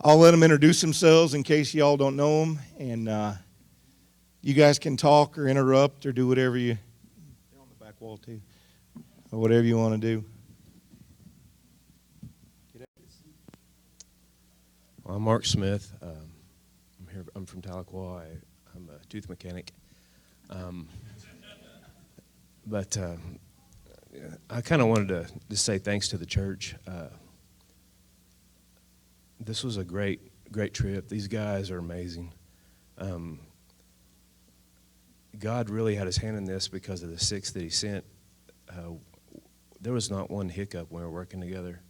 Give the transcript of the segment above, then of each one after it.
I'll let them introduce themselves in case y'all don't know them, and you guys can talk or interrupt or do whatever you. They're on the back wall too, or whatever you want to do. Well, I'm Mark Smith. I'm from Tahlequah. I'm a tooth mechanic. But I kind of wanted to say thanks to the church. This was a great trip. These guys are amazing. God really had his hand in this because of the six that he sent. There was not one hiccup when we were working together.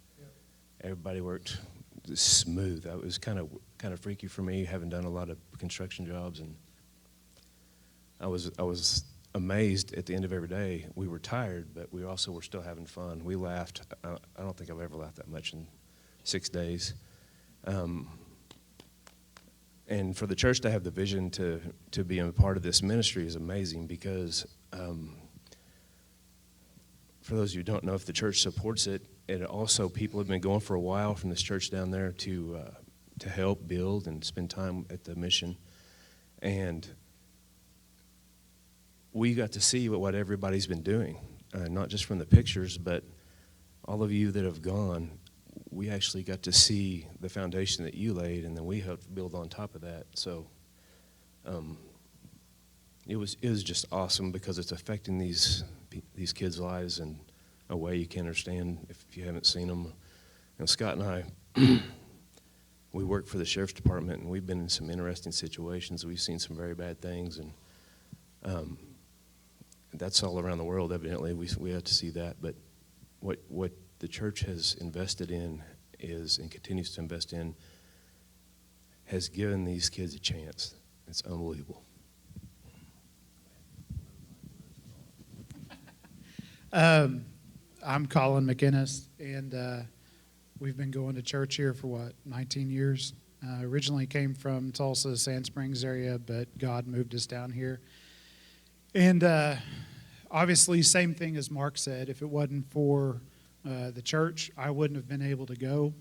Everybody worked smooth. It was kind of freaky for me, having done a lot of construction jobs, and I was amazed at the end of every day. We were tired, but we also were still having fun. We laughed. I don't think I've ever laughed that much in 6 days. And for the church to have the vision to be a part of this ministry is amazing, because for those of you who don't know, if the church supports it, and also people have been going for a while from this church down there to help build and spend time at the mission. And we got to see what everybody's been doing, not just from the pictures, but all of you that have gone. We actually got to see the foundation that you laid, and then we helped build on top of that. So it was just awesome, because it's affecting these kids' lives in a way you can't understand if you haven't seen them. Scott and I, we work for the sheriff's department, and we've been in some interesting situations. We've seen some very bad things, and that's all around the world. Evidently, we have to see that. But what the church has invested in and continues to invest in has given these kids a chance. It's unbelievable. I'm Colin McInnes, and we've been going to church here for 19 years. Originally came from Tulsa, Sand Springs area, but God moved us down here. And obviously, same thing as Mark said, if it wasn't for the church, I wouldn't have been able to go.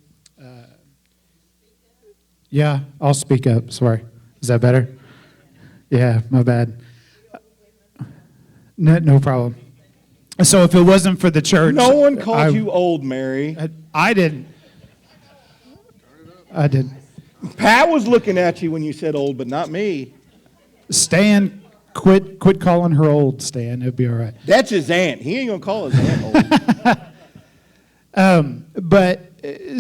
Yeah, I'll speak up. Sorry. Is that better? Yeah, my bad. No problem. So if it wasn't for the church... No one called you old, Mary. I didn't. I did. Pat was looking at you when you said old, but not me. Stan, quit calling her old, Stan. It'll be all right. That's his aunt. He ain't going to call his aunt old.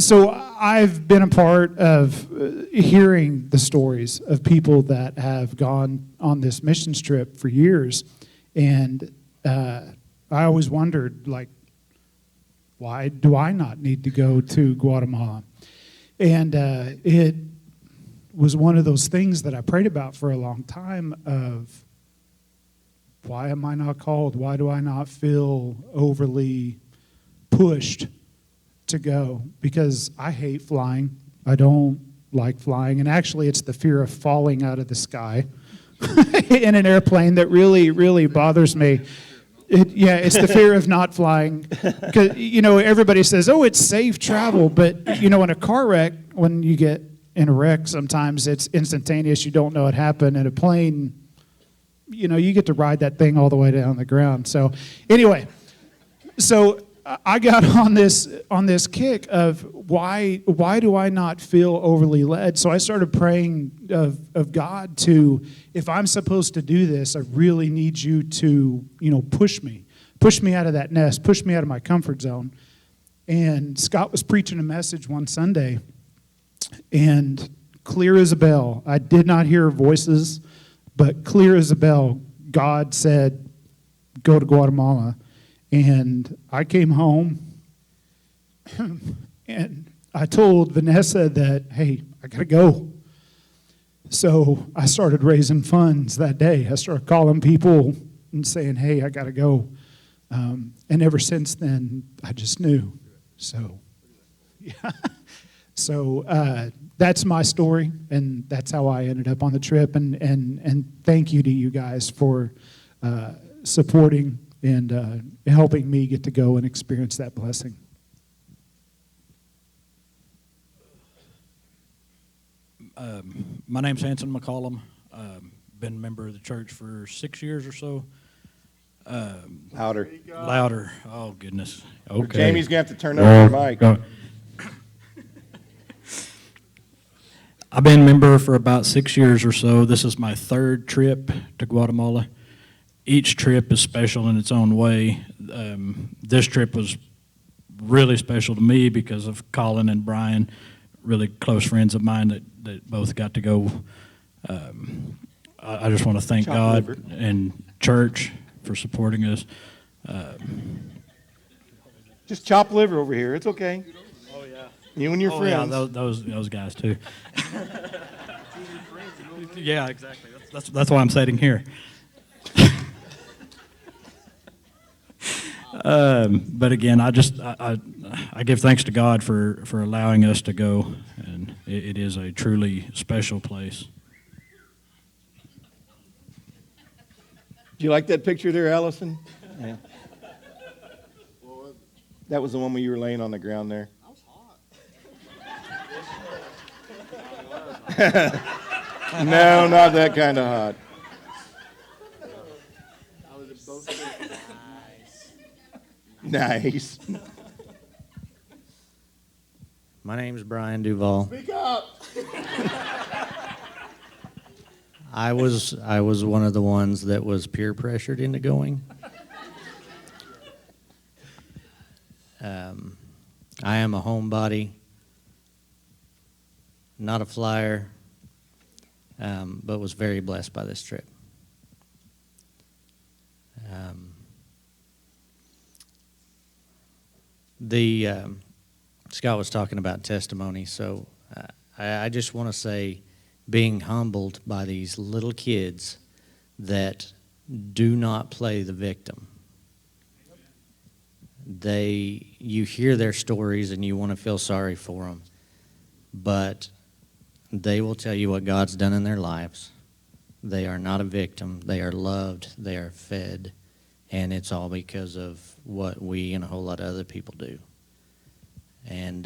So I've been a part of hearing the stories of people that have gone on this missions trip for years, and I always wondered, why do I not need to go to Guatemala? And it was one of those things that I prayed about for a long time of, why am I not called? Why do I not feel overly pushed to go? Because I hate flying. I don't like flying. And actually, it's the fear of falling out of the sky in an airplane that really, really bothers me. It's the fear of not flying. 'Cause, everybody says, oh, it's safe travel. But, in a car wreck, when you get in a wreck, sometimes it's instantaneous. You don't know it happened. In a plane, you get to ride that thing all the way down the ground. So anyway, I got on this kick of why do I not feel overly led? So I started praying of God to, if I'm supposed to do this, I really need you to push me out of that nest, push me out of my comfort zone. And Scott was preaching a message one Sunday, and clear as a bell, I did not hear voices, but clear as a bell, God said, go to Guatemala. And I came home, and I told Vanessa that, hey, I got to go. So I started raising funds that day. I started calling people and saying, hey, I got to go. And ever since then, I just knew. So, yeah. So that's my story, and that's how I ended up on the trip. And thank you to you guys for supporting and helping me get to go and experience that blessing. My name's Hanson McCollum. Been a member of the church for 6 years or so. Louder. Louder. Oh, goodness. Okay. Jamie's going to have to turn up your mic. I've been a member for about 6 years or so. This is my third trip to Guatemala. Each trip is special in its own way. This trip was really special to me because of Colin and Brian, really close friends of mine that both got to go. I just want to thank Chop God liver. and church for supporting us. Just chop liver over here. It's okay. Oh, yeah. You and your friends. Yeah, those guys too. Yeah, exactly. That's why I'm sitting here. But again, I give thanks to God for allowing us to go, and it is a truly special place. Do you like that picture there, Allison? Yeah. That was the one where you were laying on the ground there. I was hot. No, not that kind of hot. I was in both places. Nice. My name's Brian Duvall. Speak up. I was one of the ones that was peer pressured into going. I am a homebody, not a flyer, but was very blessed by this trip. Scott was talking about testimony, so I just want to say, being humbled by these little kids that do not play the victim. You hear their stories and you want to feel sorry for them, but they will tell you what God's done in their lives. They are not a victim. They are loved. They are fed, and it's all because of what we and a whole lot of other people do. And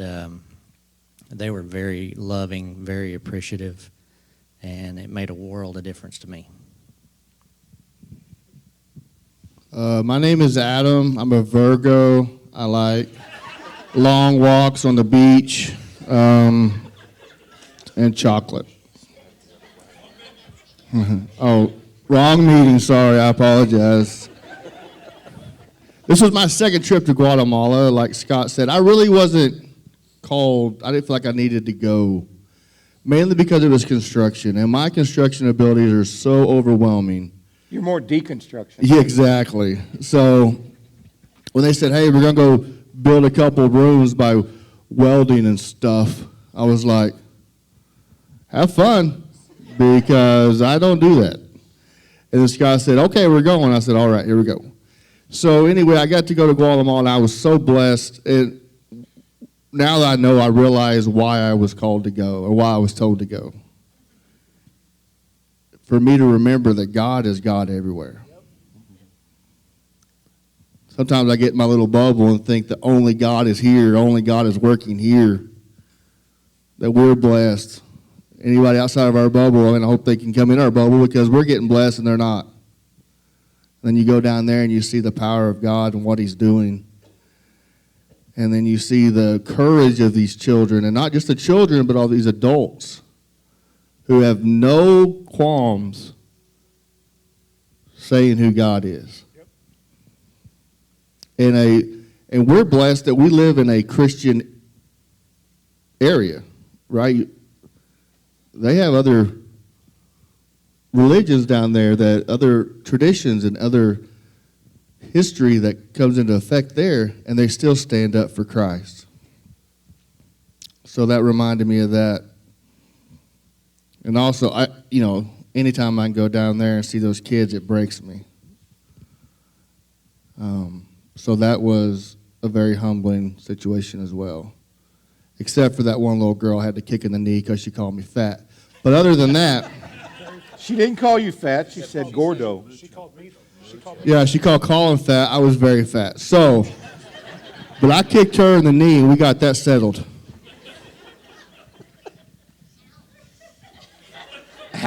they were very loving, very appreciative, and it made a world of difference to me. My name is Adam. I'm a Virgo. I like long walks on the beach and chocolate. Oh, wrong meeting. Sorry, I apologize. This was my second trip to Guatemala. Like Scott said, I really wasn't called. I didn't feel like I needed to go, mainly because it was construction, and my construction abilities are so overwhelming. You're more deconstruction. Yeah, exactly. So when they said, hey, we're going to go build a couple of rooms by welding and stuff, I was like, have fun, because I don't do that. And this guy said, okay, we're going. I said, all right, here we go. So anyway, I got to go to Guatemala, and I was so blessed. And now that I know, I realize why I was called to go, or why I was told to go. For me to remember that God is God everywhere. Sometimes I get in my little bubble and think that only God is here, only God is working here, that we're blessed. Anybody outside of our bubble, I hope they can come in our bubble, because we're getting blessed and they're not. And then you go down there and you see the power of God and what He's doing. And then you see the courage of these children, and not just the children, but all these adults who have no qualms saying who God is. Yep. And we're blessed that we live in a Christian area, right? They have other religions down there, that other traditions and other history that comes into effect there, and they still stand up for Christ. So that reminded me of that. And also, anytime I can go down there and see those kids, it breaks me. So that was a very humbling situation as well. Except for that one little girl had to kick in the knee because she called me fat. But other than that... She didn't call you fat. She said gordo. Yeah, she called Colin fat. I was very fat. So, but I kicked her in the knee, and we got that settled.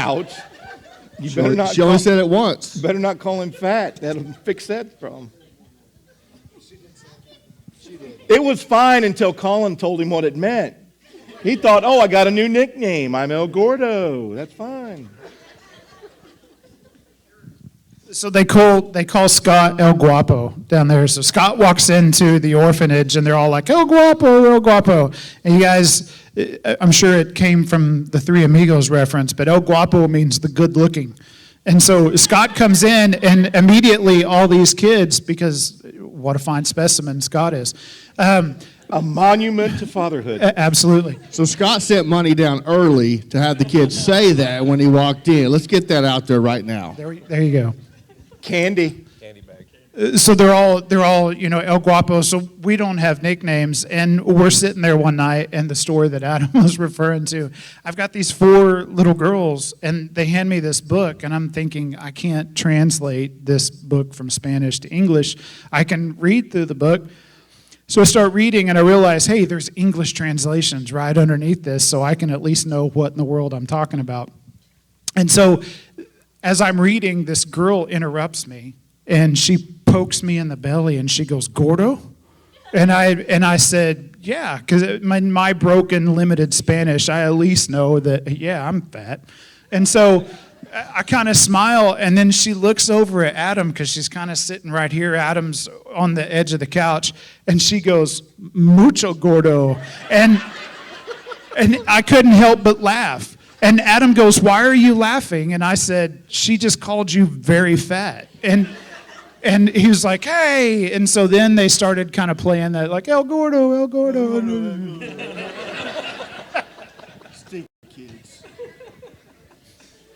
Ouch. You She better only, not she only call, said it once. better not call him fat. That'll fix that problem. It was fine until Colin told him what it meant. He thought, oh, I got a new nickname. I'm El Gordo. That's fine. So they call Scott El Guapo down there. So Scott walks into the orphanage and they're all like, El Guapo, El Guapo. And you guys, I'm sure it came from the Three Amigos reference, but El Guapo means the good looking. And so Scott comes in and immediately all these kids, because what a fine specimen Scott is. A monument to fatherhood. Absolutely. So Scott sent money down early to have the kids say that when he walked in. Let's get that out there right now. There you go. Candy. So they're all, El Guapo. So we don't have nicknames, and we're sitting there one night, and the story that Adam was referring to, I've got these 4 little girls, and they hand me this book, and I'm thinking I can't translate this book from Spanish to English. I can read through the book. So I start reading, and I realize, hey, there's English translations right underneath this, so I can at least know what in the world I'm talking about. And so as I'm reading, this girl interrupts me, and she pokes me in the belly, and she goes, Gordo? And I said, yeah, because my broken, limited Spanish, I at least know that, yeah, I'm fat. And so I kind of smile, and then she looks over at Adam, because she's kind of sitting right here. Adam's on the edge of the couch, and she goes, mucho gordo. And I couldn't help but laugh. And Adam goes, why are you laughing? And I said, she just called you very fat. And he was like, hey. And so then they started kind of playing that, like, El Gordo, El Gordo.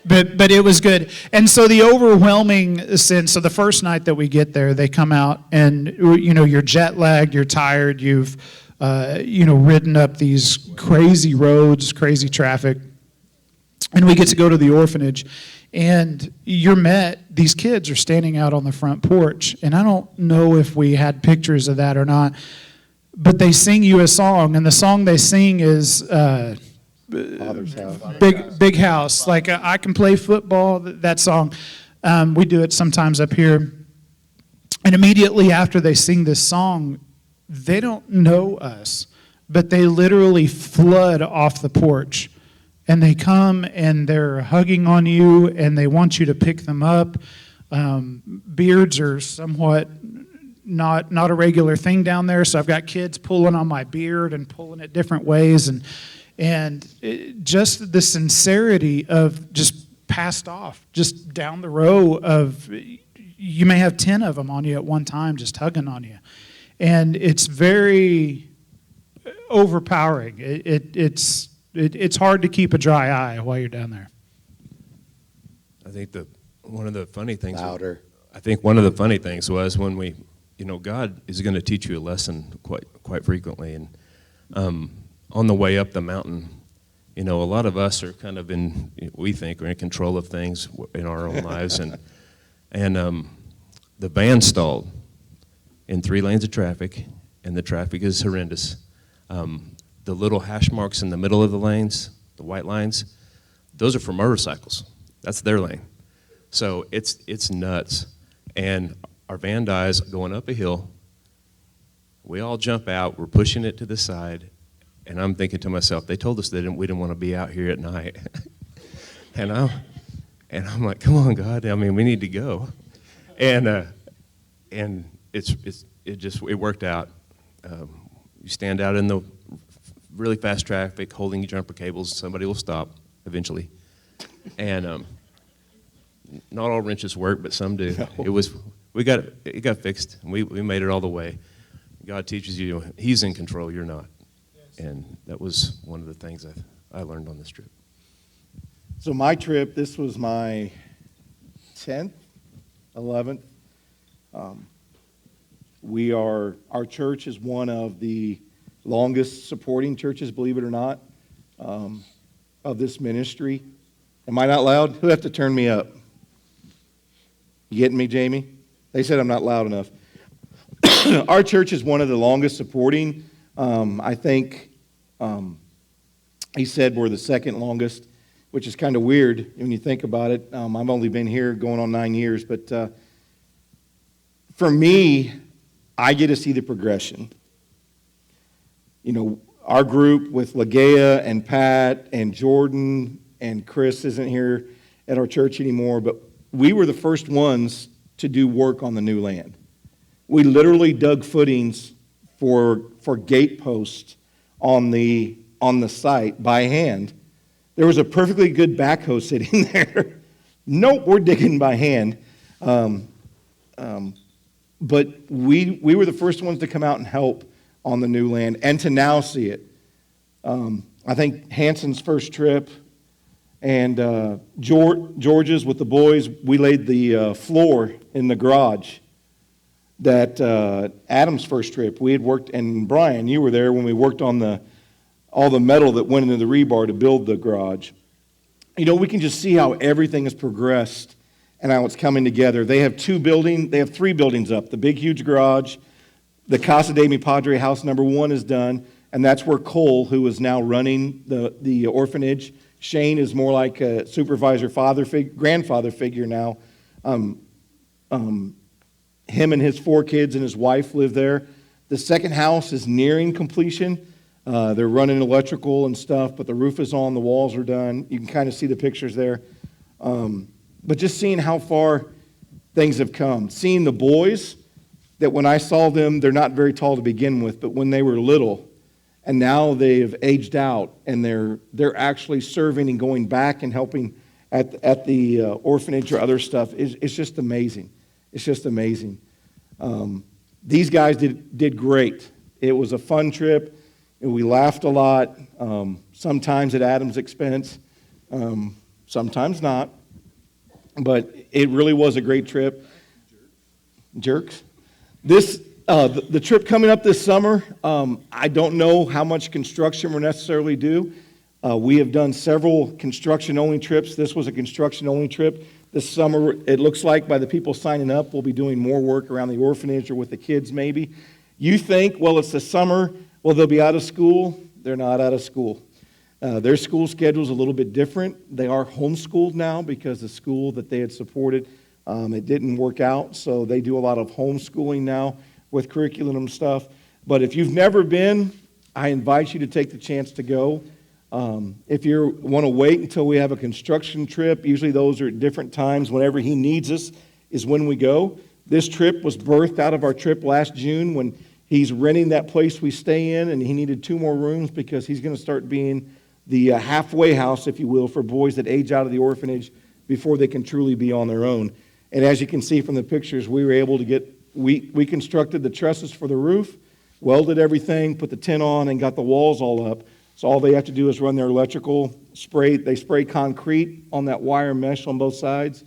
But it was good. And so the overwhelming sense, so the first night that we get there, they come out and, you're jet lagged, you're tired, you've, ridden up these crazy roads, crazy traffic. And we get to go to the orphanage, and these kids are standing out on the front porch. And I don't know if we had pictures of that or not, but they sing you a song, and the song they sing is Father's house. Big House. Like, I can play football, that song. We do it sometimes up here. And immediately after they sing this song, they don't know us, but they literally flood off the porch. And they come and they're hugging on you, and they want you to pick them up. Beards are somewhat not a regular thing down there, so I've got kids pulling on my beard and pulling it different ways, and just the sincerity of just passed off, just down the row of, you may have 10 of them on you at one time just hugging on you. And it's very overpowering. It's hard to keep a dry eye while you're down there. I think one of the funny things. Louder. I think one of the funny things was when we, God is going to teach you a lesson quite frequently, and on the way up the mountain, a lot of us are kind of we think we're in control of things in our own lives, and the van stalled in 3 lanes of traffic, and the traffic is horrendous. The little hash marks in the middle of the lanes, the white lines, those are for motorcycles. That's their lane. So it's nuts. And our van dies going up a hill. We all jump out. We're pushing it to the side. And I'm thinking to myself, they told us we didn't want to be out here at night. and I'm like, come on, God. I mean, we need to go. And it worked out. You stand out in the really fast traffic, holding your jumper cables. Somebody will stop eventually. And not all wrenches work, but some do. No. It got fixed. And we made it all the way. God teaches you, He's in control. You're not. Yes. And that was one of the things I learned on this trip. So my trip, this was my 10th, 11th. Our church is one of the longest supporting churches, believe it or not, of this ministry. Am I not loud? Who have to turn me up? You getting me, Jamie? They said I'm not loud enough. Our church is one of the longest supporting. I think he said we're the second longest. which is kind of weird when you think about it. I've only been here going on 9 years, but for me, I get to see the progression. You know, our group with Lagea and Pat and Jordan and Chris isn't here at our church anymore, but we were the first ones to do work on the new land. We literally dug footings for gate posts on the site by hand. There was a perfectly good backhoe sitting there. Nope, we're digging by hand. But we were the first ones to come out and help on the new land and to now see it. I think Hanson's first trip and George's with the boys, we laid the floor in the garage. That Adam's first trip, we had worked, and Brian, you were there when we worked on all the metal that went into the rebar to build the garage. You know, we can just see how everything has progressed and how it's coming together. They have 3 buildings up. The big, huge garage, the Casa de Mi Padre house number 1 is done, and that's where Cole, who is now running the orphanage, Shane is more like a supervisor, grandfather figure now. Him and his 4 kids and his wife live there. The second house is nearing completion. They're running electrical and stuff, but the roof is on, the walls are done. You can kind of see the pictures there. But just seeing how far things have come. Seeing the boys, that when I saw them, they're not very tall to begin with, but when they were little, and now they've aged out, and they're actually serving and going back and helping at the orphanage or other stuff, it's just amazing. It's just amazing. These guys did great. It was a fun trip. And we laughed a lot, sometimes at Adam's expense, sometimes not. But it really was a great trip. Jerks. The trip coming up this summer, I don't know how much construction we'll necessarily do. We have done several construction-only trips. This was a construction-only trip. This summer, it looks like by the people signing up, we'll be doing more work around the orphanage or with the kids maybe. You think, well, it's the summer, well, they'll be out of school. They're not out of school. Their school schedule is a little bit different. They are homeschooled now because the school that they had supported, it didn't work out, so they do a lot of homeschooling now with curriculum and stuff. But if you've never been, I invite you to take the chance to go. If you want to wait until we have a construction trip, usually those are at different times. Whenever he needs us is when we go. This trip was birthed out of our trip last June when he's renting that place we stay in, and he needed 2 more rooms because he's going to start being the halfway house, if you will, for boys that age out of the orphanage before they can truly be on their own. And as you can see from the pictures, we were able to we constructed the trusses for the roof, welded everything, put the tin on, and got the walls all up. So all they have to do is run their electrical, they spray concrete on that wire mesh on both sides,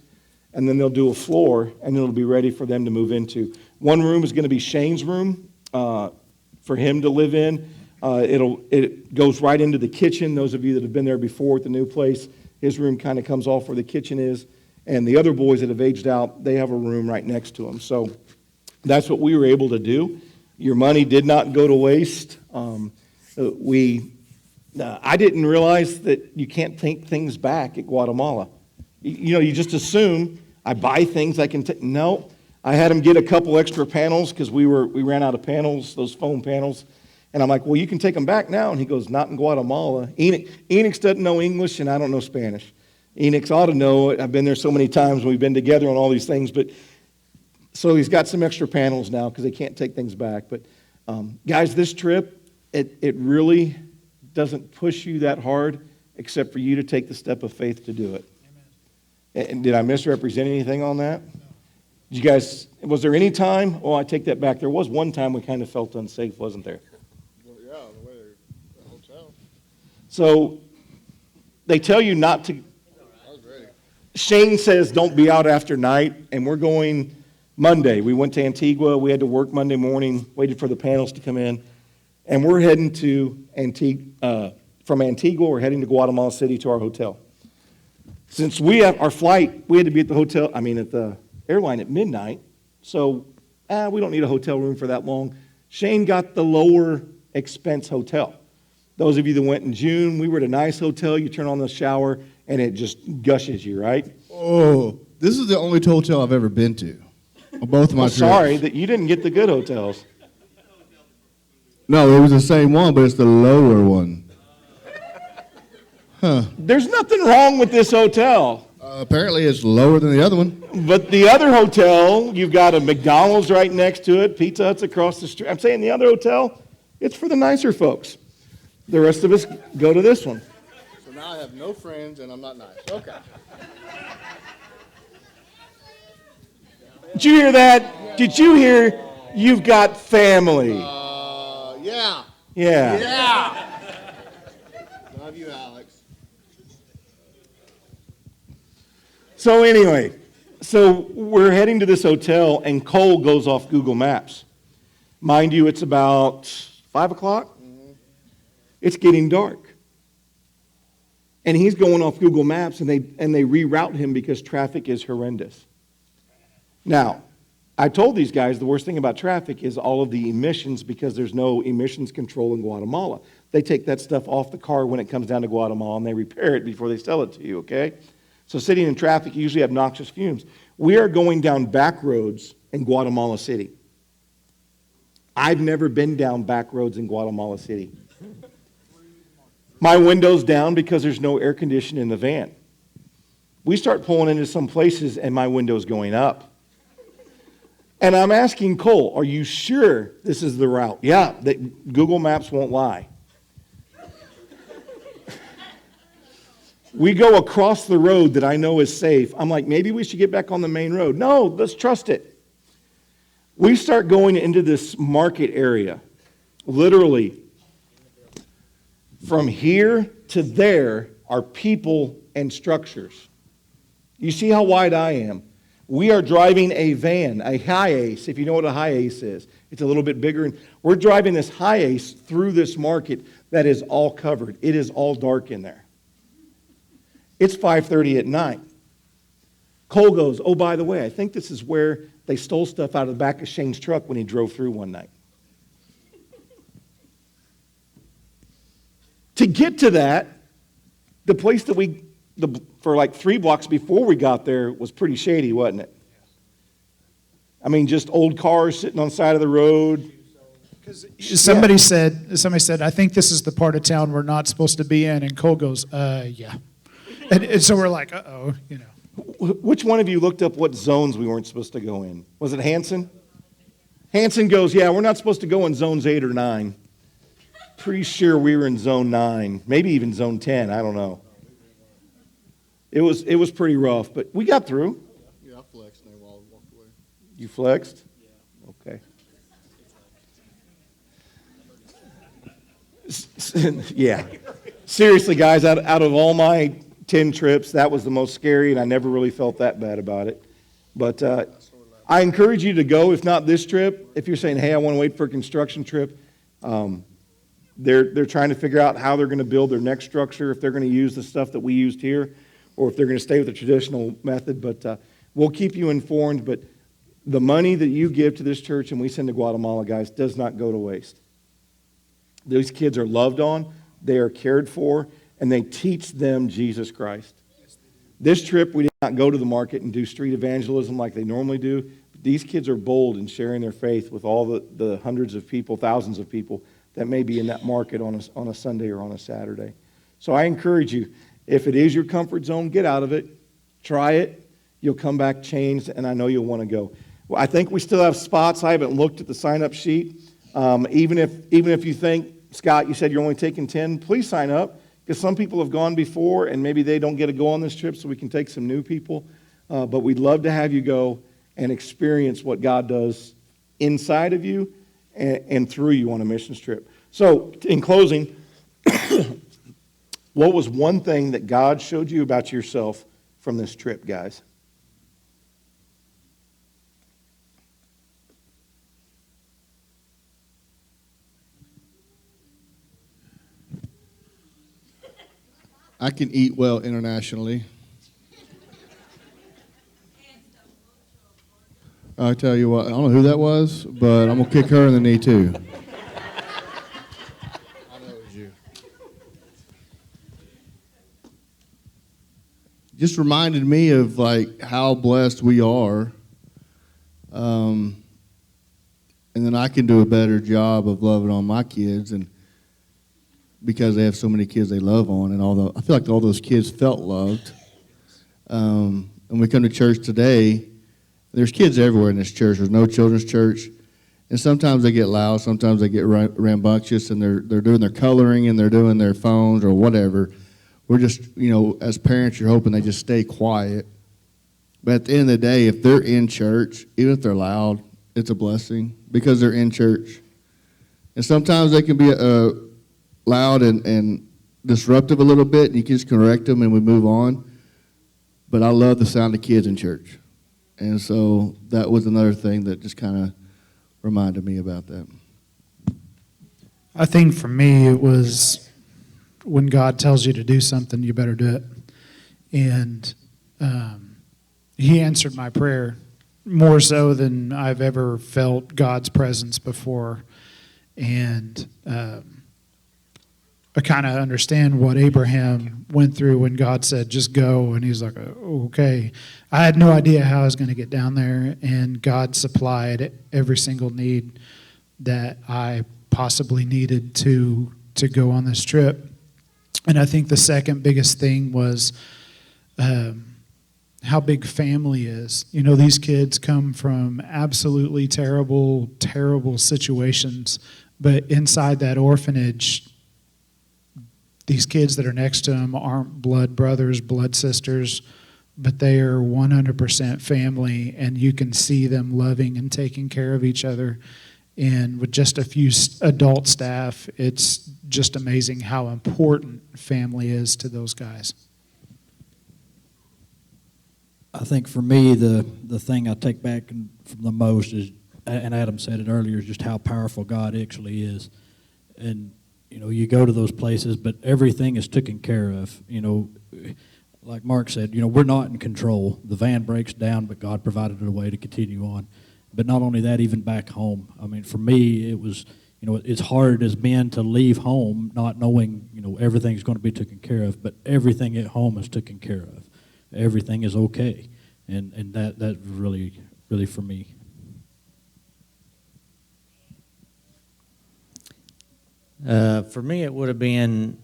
and then they'll do a floor, and it'll be ready for them to move into. One room is going to be Shane's room for him to live in. It goes right into the kitchen. Those of you that have been there before at the new place, his room kind of comes off where the kitchen is. And the other boys that have aged out, they have a room right next to them. So that's what we were able to do. Your money did not go to waste. I didn't realize that you can't take things back at Quatamala. You just assume I buy things I can take. No, I had him get a couple extra panels because we ran out of panels, those foam panels. And I'm like, well, you can take them back now. And he goes, not in Guatemala. Enix doesn't know English, and I don't know Spanish. Enix ought to know it. I've been there so many times. We've been together on all these things. But so he's got some extra panels now because they can't take things back. But guys, this trip, it really doesn't push you that hard except for you to take the step of faith to do it. Amen. And did I misrepresent anything on that? No. Did you guys, was there any time? Oh, I take that back. There was one time we kind of felt unsafe, wasn't there? Well, yeah, the way the hotel. So they tell you not to. I was ready. Shane says don't be out after night, and we're going Monday. We went to Antigua. We had to work Monday morning, waited for the panels to come in, and we're heading to Antigua. From Antigua, we're heading to Guatemala City to our hotel. Since we have our flight, we had to be at the airline at midnight, so we don't need a hotel room for that long. Shane got the lower expense hotel. Those of you that went in June, we were at a nice hotel. You turn on the shower, and it just gushes you, right? Oh, this is the only hotel I've ever been to. On both of my Well, trips. sorry that you didn't get the good hotels. No, it was the same one, but it's the lower one. There's nothing wrong with this hotel. Apparently, it's lower than the other one. But the other hotel, you've got a McDonald's right next to it, Pizza Hut's across the street. I'm saying the other hotel, it's for the nicer folks. The rest of us go to this one. So now I have no friends and I'm not nice. Okay. Did you hear that? Did you hear you've got family? Yeah. Yeah. Yeah. Love you, Alex. So anyway, we're heading to this hotel, and Cole goes off Google Maps. Mind you, it's about 5 o'clock. It's getting dark. And he's going off Google Maps, and they reroute him because traffic is horrendous. Now, I told these guys the worst thing about traffic is all of the emissions, because there's no emissions control in Guatemala. They take that stuff off the car when it comes down to Guatemala, and they repair it before they sell it to you, okay? So sitting in traffic, you usually have noxious fumes. We are going down back roads in Guatemala City. I've never been down back roads in Guatemala City. My window's down because there's no air conditioning in the van. We start pulling into some places, and my window's going up. And I'm asking Cole, are you sure this is the route? Yeah, Google Maps won't lie. We go across the road that I know is safe. I'm like, maybe we should get back on the main road. No, let's trust it. We start going into this market area. Literally, from here to there are people and structures. You see how wide I am. We are driving a van, a Hi-Ace, if you know what a Hi-Ace is. It's a little bit bigger. And we're driving this Hi-Ace through this market that is all covered. It is all dark in there. It's 5:30 at night. Cole goes, oh, by the way, I think this is where they stole stuff out of the back of Shane's truck when he drove through one night. To get to that, the place that for like 3 blocks before we got there was pretty shady, wasn't it? I mean, just old cars sitting on the side of the road. Somebody said, I think this is the part of town we're not supposed to be in. And Cole goes, yeah. And so we're like, uh-oh, you know. Which one of you looked up what zones we weren't supposed to go in? Was it Hanson? Hanson goes, yeah, we're not supposed to go in zones 8 or 9. Pretty sure we were in zone 9, maybe even zone 10, I don't know. It was pretty rough, but we got through. Yeah, I flexed and they all walked away. You flexed? Okay. Yeah. Seriously, guys, out of all my 10 trips, that was the most scary, and I never really felt that bad about it. But I encourage you to go, if not this trip. If you're saying, hey, I want to wait for a construction trip, they're trying to figure out how they're going to build their next structure, if they're going to use the stuff that we used here, or if they're going to stay with the traditional method. But we'll keep you informed. But the money that you give to this church and we send to Guatemala, guys, does not go to waste. These kids are loved on, they are cared for, and they teach them Jesus Christ. This trip, we did not go to the market and do street evangelism like they normally do. These kids are bold in sharing their faith with all the hundreds of people, thousands of people that may be in that market on a Sunday or on a Saturday. So I encourage you, if it is your comfort zone, get out of it. Try it. You'll come back changed, and I know you'll want to go. Well, I think we still have spots. I haven't looked at the sign-up sheet. Even if you think, Scott, you said you're only taking 10, please sign up, because some people have gone before, and maybe they don't get to go on this trip, so we can take some new people. But we'd love to have you go and experience what God does inside of you and through you on a missions trip. So, in closing, what was one thing that God showed you about yourself from this trip, guys? I can eat well internationally. I tell you what, I don't know who that was, but I'm going to kick her in the knee too. I know it was you. just reminded me of like how blessed we are. And then I can do a better job of loving on my kids, and because they have so many kids they love on, and I feel like all those kids felt loved. And we come to church today, there's kids everywhere in this church. There's no children's church. And sometimes they get loud, sometimes they get rambunctious, and they're doing their coloring and they're doing their phones or whatever. We're just, as parents, you're hoping they just stay quiet. But at the end of the day, if they're in church, even if they're loud, it's a blessing because they're in church. And sometimes they can be loud and disruptive a little bit, and you can just correct them and we move on. But I love the sound of kids in church. And so that was another thing that just kind of reminded me about that. I think for me, it was when God tells you to do something, you better do it. And he answered my prayer more so than I've ever felt God's presence before. And I kind of understand what Abraham went through when God said, just go. And he's like, okay. I had no idea how I was going to get down there. And God supplied every single need that I possibly needed to go on this trip. And I think the second biggest thing was how big family is. These kids come from absolutely terrible, terrible situations. But inside that orphanage, these kids that are next to them aren't blood brothers, blood sisters, but they are 100% family, and you can see them loving and taking care of each other. And with just a few adult staff, it's just amazing how important family is to those guys. I think for me, the thing I take back from the most is, and Adam said it earlier, is just how powerful God actually is. And you go to those places, but everything is taken care of. Like Mark said, we're not in control. The van breaks down, but God provided a way to continue on. But not only that, even back home. I mean, for me, it was, it's hard as men to leave home not knowing, everything's going to be taken care of, but everything at home is taken care of. Everything is okay. And that really, really for me. For me, it would have been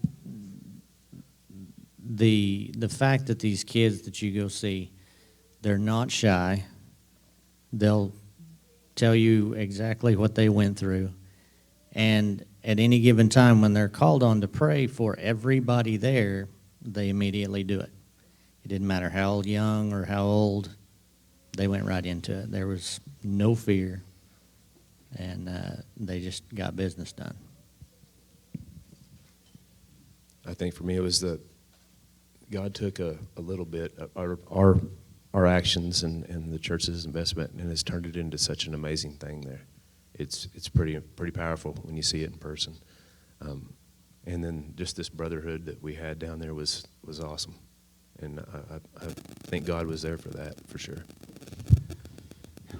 the fact that these kids that you go see, they're not shy. They'll tell you exactly what they went through. And at any given time, when they're called on to pray for everybody there, they immediately do it. It didn't matter how young or how old, they went right into it. There was no fear, and they just got business done. I think for me it was that God took a little bit of our actions and the church's investment and has turned it into such an amazing thing there. It's pretty powerful when you see it in person. And then just this brotherhood that we had down there was awesome. And I think God was there for that, for sure.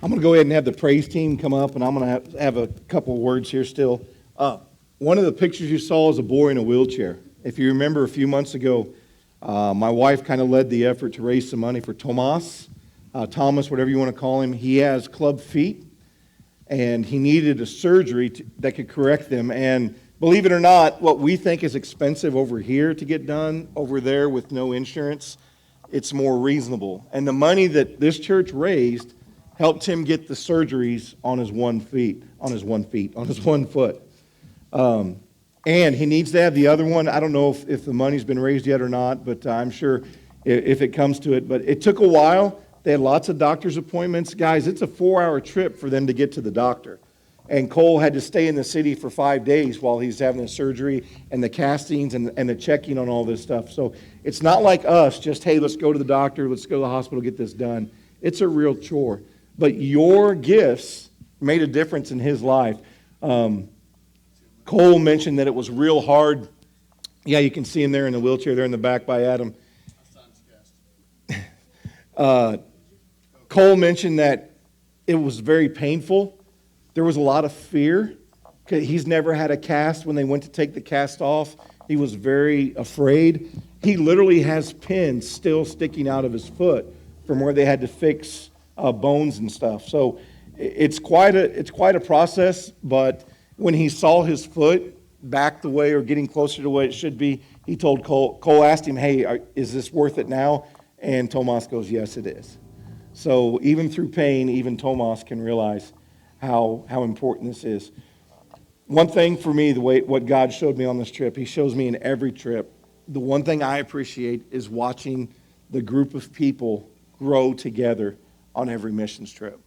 I'm going to go ahead and have the praise team come up, and I'm going to have a couple words here still. One of the pictures you saw is a boy in a wheelchair. If you remember a few months ago, my wife kind of led the effort to raise some money for Thomas, whatever you want to call him. He has club feet, and he needed a surgery that could correct them. And believe it or not, what we think is expensive over here to get done, over there with no insurance, it's more reasonable. And the money that this church raised helped him get the surgeries on his one foot. And he needs to have the other one. I don't know if the money's been raised yet or not, but I'm sure if it comes to it. But it took a while. They had lots of doctor's appointments. Guys, it's a 4-hour trip for them to get to the doctor. And Cole had to stay in the city for 5 days while he's having the surgery and the castings and the checking on all this stuff. So it's not like us, just, hey, let's go to the doctor, let's go to the hospital, get this done. It's a real chore. But your gifts made a difference in his life. Cole mentioned that it was real hard. Yeah, you can see him there in the wheelchair there in the back by Adam. Cole mentioned that it was very painful. There was a lot of fear. He's never had a cast. When they went to take the cast off, he was very afraid. He literally has pins still sticking out of his foot from where they had to fix bones and stuff. So it's quite a process, but when he saw his foot back the way or getting closer to the way it should be, he told Cole. Cole asked him, hey, is this worth it now? And Tomas goes, yes, it is. So even through pain, even Tomas can realize how important this is. One thing for me, what God showed me on this trip, he shows me in every trip, the one thing I appreciate is watching the group of people grow together on every missions trip.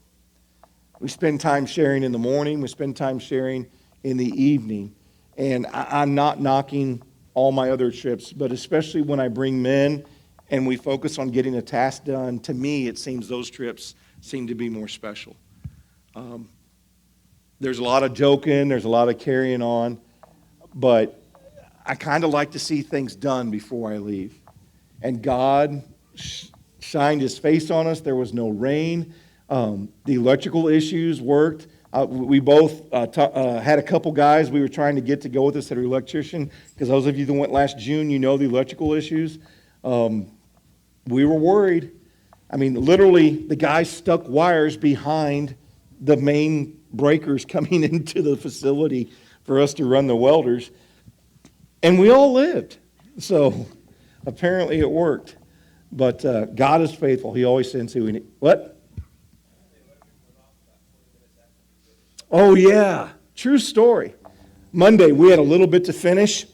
We spend time sharing in the morning, we spend time sharing in the evening, and I'm not knocking all my other trips, but especially when I bring men and we focus on getting a task done, to me it seems those trips seem to be more special. There's a lot of joking, there's a lot of carrying on, but I kind of like to see things done before I leave. And God shined his face on us. There was no rain. The electrical issues worked. We both had a couple guys we were trying to get to go with us that are electrician, because those of you that went last June, you know the electrical issues. We were worried. I mean, literally, the guys stuck wires behind the main breakers coming into the facility for us to run the welders. And we all lived. So apparently it worked. But God is faithful. He always sends who we need. What? Oh, yeah. True story. Monday, we had a little bit to finish.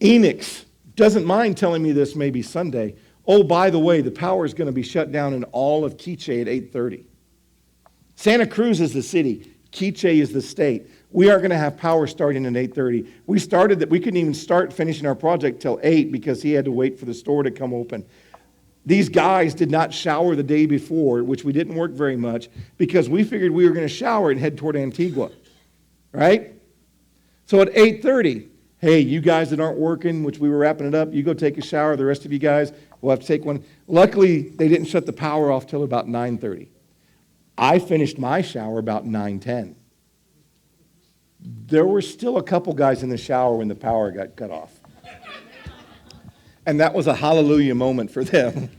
Enix doesn't mind telling me this maybe Sunday. Oh, by the way, the power is going to be shut down in all of Quiche at 8:30. Santa Cruz is the city. Quiche is the state. We aren't going to have power starting at 8:30. We couldn't even start finishing our project till 8 because he had to wait for the store to come open. These guys did not shower the day before, which we didn't work very much, because we figured we were going to shower and head toward Antigua, right? So at 8:30, hey, you guys that aren't working, which we were wrapping it up, you go take a shower. The rest of you guys will have to take one. Luckily, they didn't shut the power off till about 9:30. I finished my shower about 9:10. There were still a couple guys in the shower when the power got cut off. And that was a hallelujah moment for them.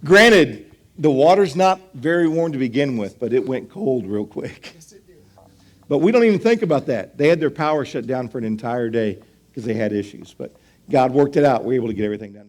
Granted, the water's not very warm to begin with, but it went cold real quick. But we don't even think about that. They had their power shut down for an entire day because they had issues. But God worked it out. We were able to get everything done.